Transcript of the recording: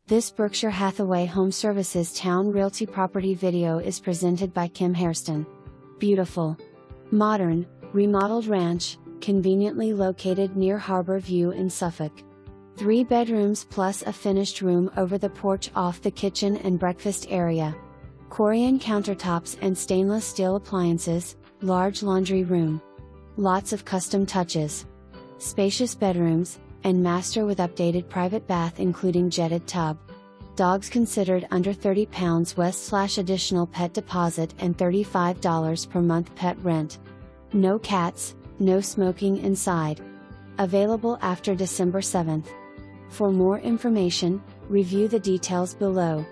This Berkshire Hathaway HomeServices Towne Realty property video is presented by Hairston. Beautiful, modern, remodeled ranch, conveniently located near Harbour View in Suffolk. 3 bedrooms plus a finished room over the porch off the kitchen and breakfast area. Corian countertops and stainless steel appliances, large laundry room. Lots of custom touches. Spacious bedrooms, and master with updated private bath including jetted tub. Dogs considered under £30 West/additional pet deposit and $35 per month pet rent. No cats, no smoking inside. Available after December 7th. For more information, review the details below.